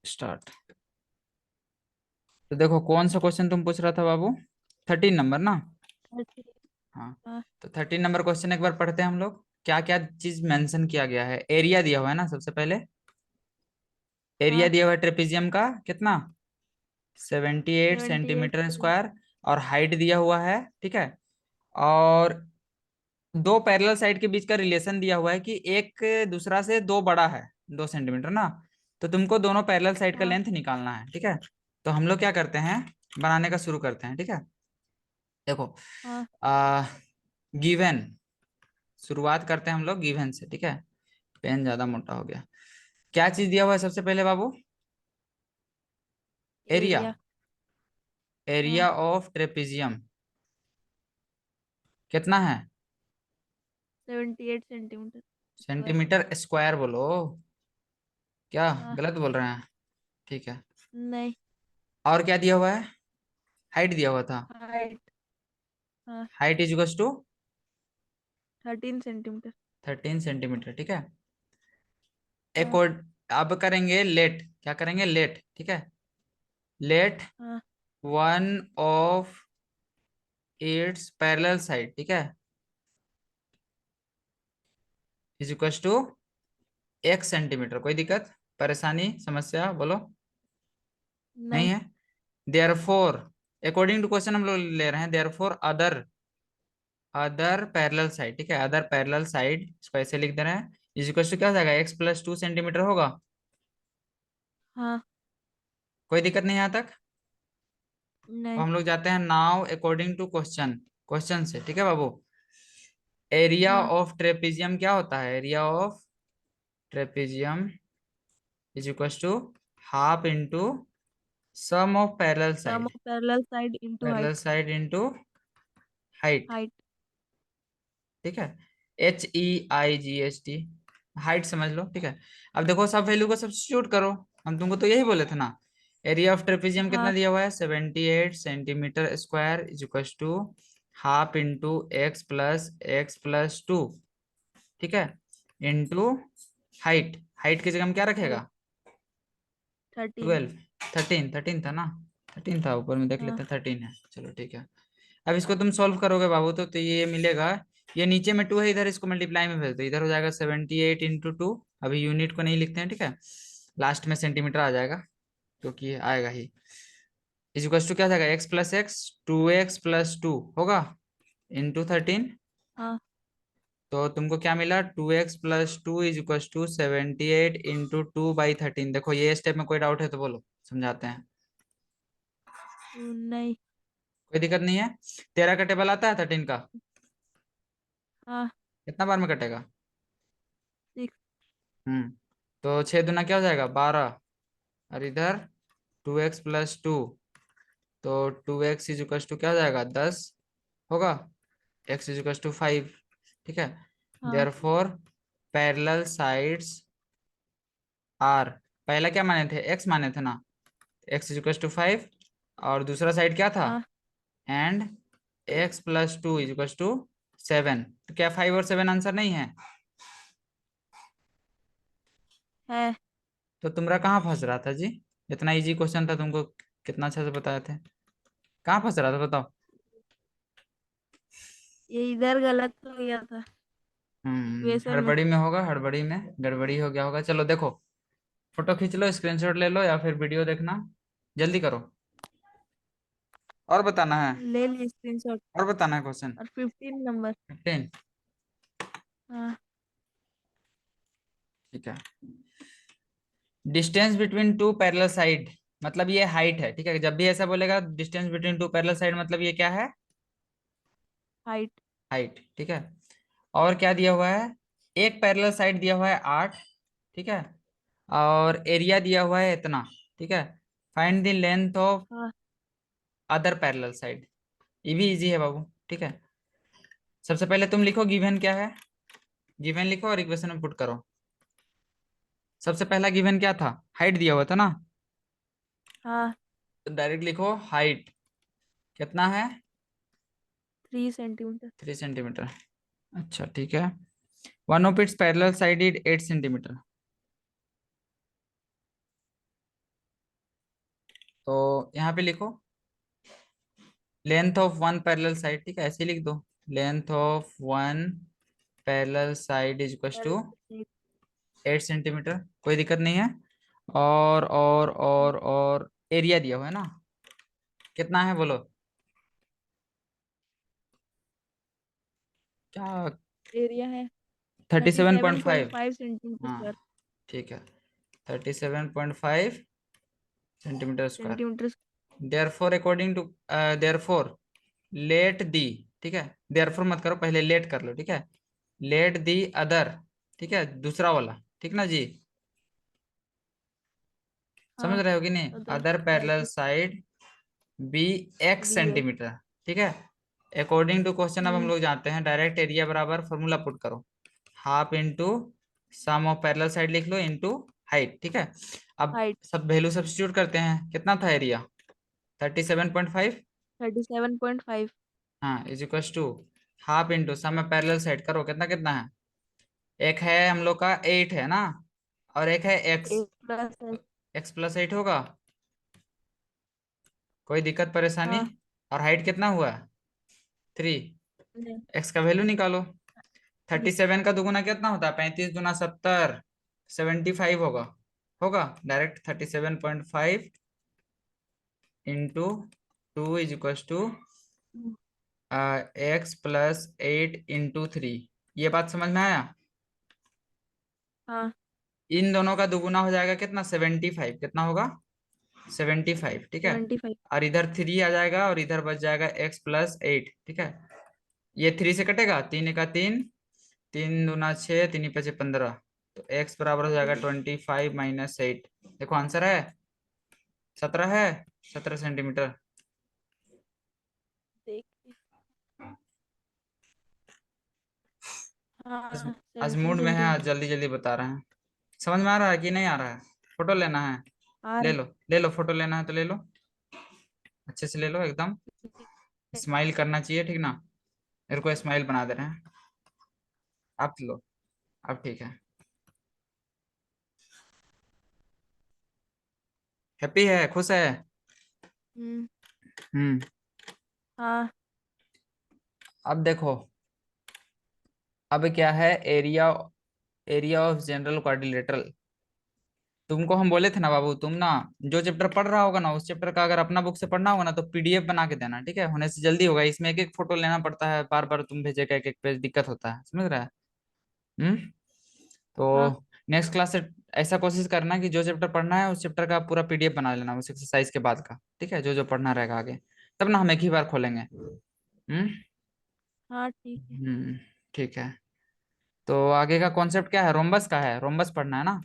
Start. तो देखो कौन सा क्वेश्चन तुम पूछ रहा था बाबू? 13 नंबर ना? 30। हाँ। हाँ। तो 13 नंबर क्वेश्चन एक बार पढ़ते हैं हम लोग। क्या क्या चीज मेंशन किया गया है? एरिया दिया हुआ है ना सबसे पहले। एरिया हाँ। दिया हुआ है ट्रेपेजियम का कितना? 78 78 सेंटीमीटर सेंटीमीटर। स्क्वायर। और हाइट दिया हुआ है, ठीक है। और दो पैरेलल साइड के बीच का रिलेशन दिया हुआ है कि एक दूसरा से दो बड़ा है, 2 सेंटीमीटर ना। तो तुमको दोनों पैरेलल साइड का हाँ। लेंथ निकालना है, ठीक है। तो हम लोग क्या करते हैं, बनाने का शुरू करते हैं, ठीक है। देखो, हाँ। आ गिवन, शुरुआत करते हैं हम लोग गिवन से, ठीक है। पेन ज्यादा मोटा हो गया। क्या चीज दिया हुआ है सबसे पहले बाबू? एरिया। एरिया। हाँ। एरिया ऑफ ट्रेपेजियम कितना है? 78 सेंटीमीटर स्क्वायर। सेंटीमीटर स्क्वायर बोलो। क्या हाँ। गलत बोल रहे हैं? ठीक है। नहीं। और क्या दिया हुआ है? हाइट दिया हुआ था। हाइट। हाँ। Height is equals to 13 centimetre. 13 centimetre, ठीक है। एक हाँ। और, अब करेंगे लेट, क्या करेंगे, लेट, ठीक है। लेट हाँ। One of its parallel side, ठीक है, इज इक्वल्स टू 1 सेंटीमीटर। कोई दिक्कत, परेशानी, समस्या बोलो? नहीं नहीं। है। देयरफॉर, अकॉर्डिंग टू क्वेश्चन हम लोग ले रहे हैं, therefore other, other parallel side, ठीक है, अदर पैरेलल साइड, इसको ऐसे लिख दे रहे हैं, इज इक्वल्स टू क्या हो जाएगा, x + 2 सेंटीमीटर होगा। हाँ। कोई दिक्कत नहीं यहाँ तक? अब नहीं। हम लोग जाते हैं now according to question, question से, ठीक है बाबू। एरिया हाँ। ऑफ ट्रेपेजियम क्या होता है? Area of trapezium is equals to half into sum of parallel sum side, of parallel side into parallel height. Side into height, height. ठीक है। HEIGHT, हाइट समझ लो, ठीक है। अब देखो सब वैल्यू को सब्स्टिट्यूट करो। हम तुमको तो यही बोले थे ना। एरिया ऑफ ट्रेपेजियम कितना हाँ। दिया हुआ है? 78 centimetre square is equal to half into x+2, ठीक है, इंटू हाइट। हाइट की जगह हम क्या हाइट रखेगा? 13। 12, 13 था ना? 13 था, ऊपर में देख हाँ। लेते हैं, 13 है, चलो ठीक है। अब इसको तुम सॉल्व करोगे बाबू तो ये मिलेगा। ये नीचे में 2 है, इधर इसको मल्टीप्लाई में भेज दो, इधर हो जाएगा 78 × 2। अभी यूनिट को नहीं लिखते हैं, ठीक है, लास्ट में सेंटीमीटर आ जाएगा, क्योंकि आएगा ही। इज इक्वल टू क्या हो जाएगा, x+x, 2x+2 होगा, इंटू 13। हाँ। तो तुमको क्या मिला, 2x+2 इज इक्वल टू 78 × 2/13। देखो ये स्टेप में कोई डाउट है तो बोलो, समझाते हैं। नहीं। कोई दिक्कत नहीं है। 13 का टेबल आता है 13 का? हाँ। कितना बार में कटेगा? 6। तो 6 दूना क्या हो जाएगा, 12। और इधर 2x+2, तो 2x इज इक्वल टू क्या हो जाएगा, 10 होगा। x इज इक्वल टू 5, ठीक है। हाँ। There four parallel sides are, पहला क्या माने थे, x माने थे ना, x इज इक्वल टू 5। और दूसरा साइड क्या था, हाँ। And x+2 is equal to 7। तो क्या 5 और 7 आंसर नहीं है? है। तो तुमरा कहाँ फंस रहा था जी? इतना इजी क्वेश्चन था, तुमको कितना अच्छे से बताए थे। कहाँ फंस रहा था बताओ? ये इधर गलत हो गया था इक्वेशन में। हड़बड़ी में होगा, हड़बड़ी में गड़बड़ी हो गया होगा। चलो देखो, फोटो खींच लो, स्क्रीनशॉट ले लो, या फिर वीडियो देखना, जल्दी करो। और बताना है, ले ली स्क्रीनशॉट। और बताना है क्वेश्चन। और 15 नंबर। 15, हाँ। ठीक है। Distance between two parallel side, मतलब ये हाइट है, ठीक है। जब भी ऐसा बोलेगा distance between two parallel side, मतलब ये क्या है, हाइट। हाइट, ठीक है। और क्या दिया हुआ है, एक पैरेलल साइड दिया हुआ है 8, ठीक है। और एरिया दिया हुआ है इतना, ठीक है। फाइंड द लेंथ ऑफ हाँ। अदर पैरेलल साइड, ये भी इजी है बाबू, ठीक है। सबसे पहले तुम लिखो गिवन क्या है, गिवन लिखो और इक्वेशन में पुट करो। सबसे पहला गिवन क्या था, हाइट दिया हुआ था ना। हाँ। तो डायरेक्ट लिखो हाइट कितना है, 3 सेंटीमीटर। 3 सेंटीमीटर। अच्छा ठीक है। One of its parallel side is 8 centimetre. तो यहाँ पे लिखो length of one parallel side, ठीक है, ऐसे लिख दो। Length of one parallel side is equal to 8 centimetre, कोई दिक्कत नहीं है। और एरिया दिया हुआ है ना, कितना है बोलो क्या? एरिया है thirty thirty seven seven point point five five centimetre हाँ स्क्वायर ठीक है, 37.5 centimetre square. Centimetre. Therefore according to therefore let the, ठीक है, देयरफॉर मत करो, पहले लेट कर लो, ठीक है। लेट दी अदर, ठीक है, दूसरा वाला, ठीक ना जी, समझ हाँ रहे हो कि नहीं? Other other parallel side side B X B A. Centimetre, ठीक है। अकॉर्डिंग टू क्वेश्चन अब हम हम्म। लोग जानते हैं, डायरेक्ट एरिया बराबर फॉर्मूला पुट करो, half into sum of parallel side लिख लो इंटू हाइट, ठीक है। अब हाइट सब वैल्यू सब्स्टिट्यूट करते हैं, कितना था एरिया? 37.5, 37.5। हाँ, is equal to half into sum of parallel side करो, कितना कितना है? एक है हम लोग का 8 है ना, और एक है एक्स, ए प्लस एस। x+8 होगा, कोई दिक्कत परेशानी? हाँ। और हाइट कितना हुआ? 3, नहीं। एक्स का वैल्यू निकालो। 3। 37 का दुगुना कितना होता है? 35 दूना 70, 75 होगा, होगा direct. 37.5 into 2 is equal to x+8 into 3। ये बात समझ में आया? हाँ इन दोनों का दुगुना हो जाएगा कितना? 75, कितना होगा? 75, ठीक है। 75। और इधर 3 आ जाएगा और इधर बच जाएगा x+8, ठीक है। ये 3 से कटेगा, 3 का 3, 3 दूना 6, 3 ही 5 15, तो x बराबर हो जाएगा 25 - 8। देखो आंसर है 17 है, 17 सेंटीमीटर। देखिए। आज, हाँ आज 17 मूड में है, आज सेंटीमीटर जल्दी जल्दी बता रहे हैं। समझ में आ रहा है कि नहीं आ रहा है? फोटो लेना है? आ ले रहा लो ले लो, फोटो लेना है तो ले लो, अच्छे से ले लो एकदम। है। स्माइल करना चाहिए, ठीक ना? मेरे को स्माइल बना दे रहे हैं। अब लो, अब ठीक है। हैप्पी है, खुश है? हम्म। हम्म। हाँ। अब देखो, अब क्या है? Area, area of general quadrilateral. तुमको हम बोले थे ना बाबू, तुम ना जो चैप्टर पढ़ रहा होगा ना, उस चैप्टर का अगर अपना बुक से पढ़ना होगा ना, तो पीडीएफ बना के देना, ठीक है, होने से जल्दी होगा। इसमें एक एक फोटो लेना पड़ता है, बार बार तुम भेजेगा एक एक पेज, दिक्कत होता है, समझ रहा है? हम्म। हाँ। तो नेक्स्ट क्लास से ऐसा कोशिश करना कि जो चैप्टर पढ़ना है उस चैप्टर का पूरा पीडीएफ बना लेना उस एक्सरसाइज के बाद का, ठीक है, जो जो पढ़ना रहेगा आगे, तब ना हम एक ही बार खोलेंगे। हम्म। हाँ ठीक है। ठीक है। तो आगे का कॉन्सेप्ट क्या है? रोम्बस का है, रोम्बस पढ़ना है ना?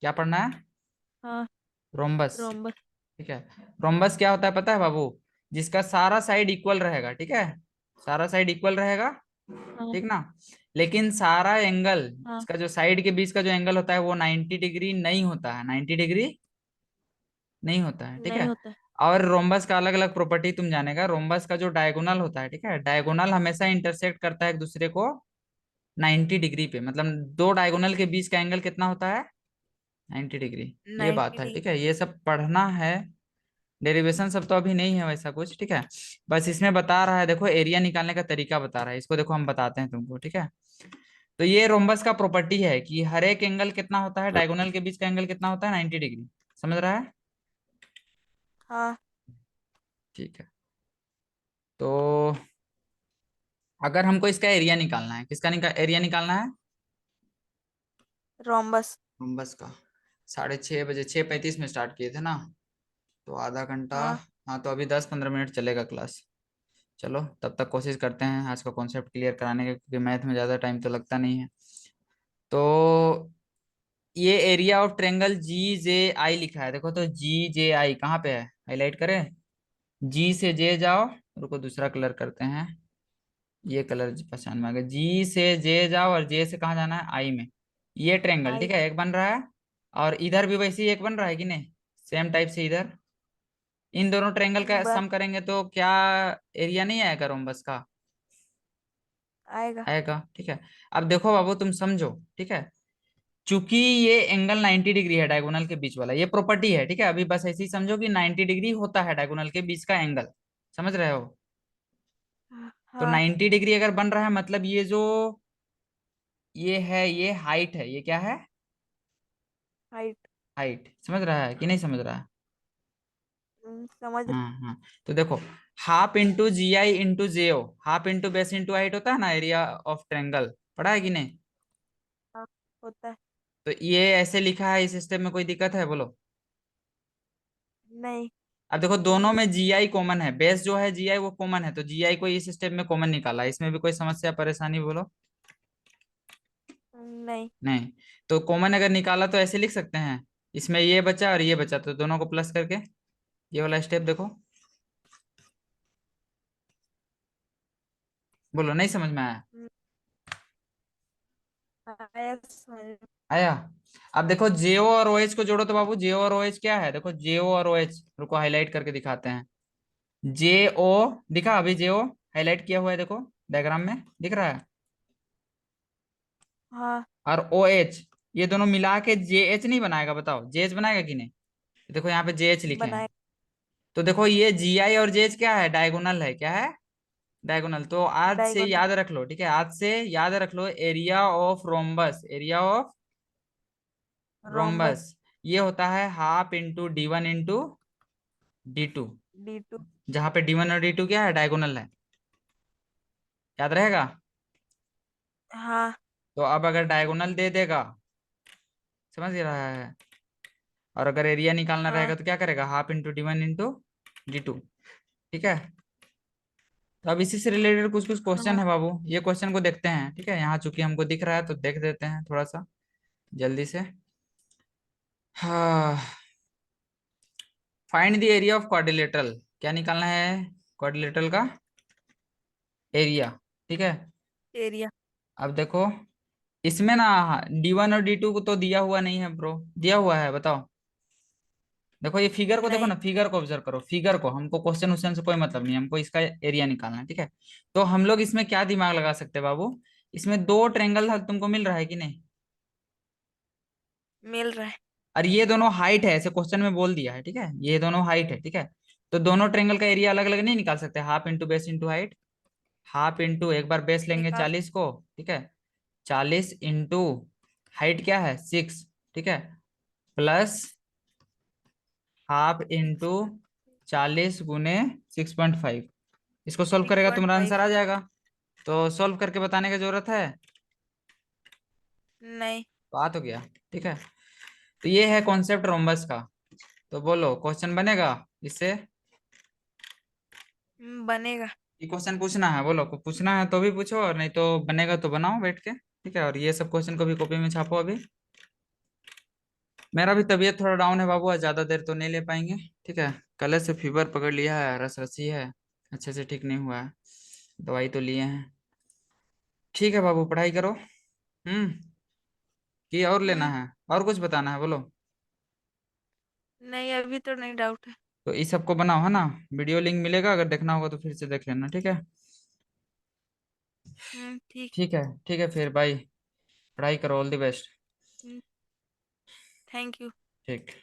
क्या पढ़ना है? हाँ रोम्बस, रोम्बस। ठीक है। रोम्बस क्या होता है पता है बाबू? जिसका सारा साइड इक्वल रहेगा, ठीक है, सारा साइड इक्वल रहेगा, हाँ। ठीक ना, लेकिन सारा एंगल, हाँ इसका जो साइड के बीच का जो एंगल होता है वो 90 डिग्री नहीं होता है, 90 डिग्री नहीं होता है, ठीक नहीं है। होता है। और रोम्बस का अलग अलग प्रॉपर्टी तुम जानेगा। रोम्बस का जो डायगोनल होता है, ठीक है, डायगोनल हमेशा इंटरसेक्ट करता है एक दूसरे को 90 डिग्री पे, मतलब दो डायगोनल के बीच का एंगल कितना होता है? 90 डिग्री। ये बात 90 है, डिग्री। ठीक है, ये सब पढ़ना है। डेरिवेशन सब तो अभी नहीं है वैसा कुछ, ठीक है। बस इसमें बता रहा है, देखो एरिया निकालने का तरीका बता रहा है, इसको देखो हम बताते हैं तुमको, ठीक है। तो ये रोम्बस का प्रॉपर्टी है कि हर एक एंगल कितना होता है, डायगोनल के बीच का एंगल कितना होता है? 90 डिग्री। समझ रहा है? हाँ ठीक है। तो अगर हमको इसका एरिया निकालना है, किसका एरिया निकालना है? रोम्बस। रोम्बस का। 6:30 बजे, 6:35 में स्टार्ट किए थे ना, तो आधा घंटा। हाँ हाँ, तो अभी 10-15 मिनट चलेगा क्लास। चलो तब तक कोशिश करते हैं आज का कॉन्सेप्ट क्लियर कराने का, क्योंकि मैथ में ज़्यादा टाइम तो लगता नहीं है। तो ये एरिया ऑफ ट्रेंगल जी जे आई लिखा है, देखो तो जी जे आई कहाँ पे है? हाईलाइट करें? जी से जे जाओ, रुको दूसरा कलर करते हैं, ये कलर पहचान में आ गया। जी से जे जाओ और जे से कहाँ जाना है? आई में। ये ट्रेंगल, ठीक आई। है, एक बन रहा है, और इधर भी वैसे ही एक बन रहा है कि नहीं? सेम टाइप से इधर। इन दोनों ट्रेंगल का बन सम करेंगे तो क्या एरिया नहीं आएगा रोम्बस का? आएगा। आएगा, ठीक है। अब देखो बाबू तुम समझो, ठीक है, चूंकि ये एंगल 90 डिग्री है डायगोनल के बीच वाला, ये प्रॉपर्टी है, ठीक है। अभी बस ऐसे ही समझो कि 90 डिग्री होता है डायगोनल के बीच का एंगल, समझ रहे हो। तो हाँ। 90 डिग्री अगर बन रहा है मतलब ये जो ये है, ये हाइट है, ये क्या है, हाइट। हाइट। समझ रहा है कि नहीं समझ रहा है। समझ रहा। हाँ हाँ। तो देखो, half into G I into J O, half into base into height होता है ना एरिया ऑफ ट्रेंगल, पढ़ा है कि नहीं। हाँ, होता है। तो ये ऐसे लिखा है, इस स्टेप में कोई दिक्कत है बोलो। नहीं। अब देखो दोनों में जी आई कॉमन है, बेस जो है जी आई वो कॉमन है, तो जी आई को इस स्टेप में कॉमन निकाला, इसमें भी कोई समस्या परेशानी बोलो। नहीं। नहीं। तो कॉमन अगर निकाला तो ऐसे लिख सकते हैं, इसमें ये बचा और ये बचा, तो दोनों को प्लस करके ये वाला स्टेप देखो, बोलो नहीं समझ में आया। हम्म, आया समझ। आया। अब देखो जेओ और ओएच को जोड़ो तो बाबू, जेओ और ओएच क्या है, देखो जेओ और ओएच, रुको हाईलाइट करके दिखाते हैं। जेओ दिखा अभी, जेओ हाईलाइट किया हुआ है, देखो डायग्राम में दिख रहा है। हाँ, और ओ एच, ये दोनों मिला के जे एच नहीं बनाएगा, बताओ जे एच बनाएगा कि नहीं। देखो यहाँ पे जे एच लिखे हैं। बनाए। तो देखो ये जी आई और जे एच क्या है, डायगोनल है, क्या है, डायगोनल। तो आज से डायगोनल। याद रख लो, ठीक है, आज से याद रख लो, area of rhombus, area of rhombus rhombus. ये होता है half into D one into D two, D2। जहाँ पे डी वन और डी टू क्या है, डायगोनल है, याद रहेगा। हाँ। तो अब अगर डायगोनल दे देगा, समझ ही रहा है, और अगर एरिया निकालना हाँ। रहेगा तो क्या करेगा, half into D one into D two, ठीक है। तो अब इसी से रिलेटेड कुछ कुछ क्वेश्चन हाँ। है बाबू, ये क्वेश्चन को देखते हैं, ठीक है, यहाँ चूंकि हमको दिख रहा है तो देख देते हैं थोड़ा सा जल्दी से। हाँ, find the area of quadrilateral, क्या निकालना है, क्वाड्रिलेटरल का एरिया, ठीक है। एरिया। अब देखो इसमें ना डी वन और डी टू को तो दिया हुआ नहीं है ब्रो, दिया हुआ है बताओ। देखो ये फिगर को देखो नहीं। ना, फिगर को ऑब्जर्व करो, फिगर को, हमको क्वेश्चन उश्चन से कोई मतलब नहीं, हमको इसका एरिया निकालना है, ठीक है। तो हम लोग इसमें क्या दिमाग लगा सकते हैं बाबू, इसमें दो ट्रेंगल तुमको मिल रहा है कि नहीं, मिल रहा है। और ये दोनों हाइट है, ऐसे क्वेश्चन में बोल दिया है, ठीक है, ये दोनों हाइट है, ठीक है। तो दोनों ट्रेंगल का एरिया अलग अलग नहीं निकाल सकते, half into base into height, half into एक बार बेस लेंगे निकाल। 40 को, ठीक है, 40 इंटू हाइट क्या है 6, ठीक है, प्लस हाफ इंटू 40 गुने 6.5, इसको सोल्व सिक्स करेगा पॉइंट तुम्हारा फाइव आंसर आ जाएगा। तो सोल्व करके बताने की जरूरत है, नहीं। बात हो गया, ठीक है। तो ये है कॉन्सेप्ट रोम्बस का। तो बोलो क्वेश्चन बनेगा इससे, बनेगा। ये क्वेश्चन पूछना है, बोलो को पूछना है तो भी पूछो, और नहीं तो बनेगा तो बनाओ बैठ के, ठीक है। और ये सब क्वेश्चन को भी कॉपी में छापो अभी। मेरा भी तबीयत थोड़ा डाउन है बाबू, आज ज्यादा देर तो नहीं ले पाएंगे, ठीक है। कल से फीवर पकड़ लिया है, रस रसी है, अच्छे से ठीक नहीं हुआ है, दवाई तो लिए हैं। ठीक है बाबू, पढ़ाई करो। हम्म। कि और लेना हम्म। है, और कुछ बताना है बोलो। नहीं, अभी तो नहीं डाउट है। तो इस सबको बनाओ है ना, वीडियो लिंक मिलेगा, अगर देखना होगा तो फिर से देख लेना, ठीक है। ठीक। ठीक है, ठीक है फिर बाय, पढ़ाई करो, all the best. Thank you. ठीक।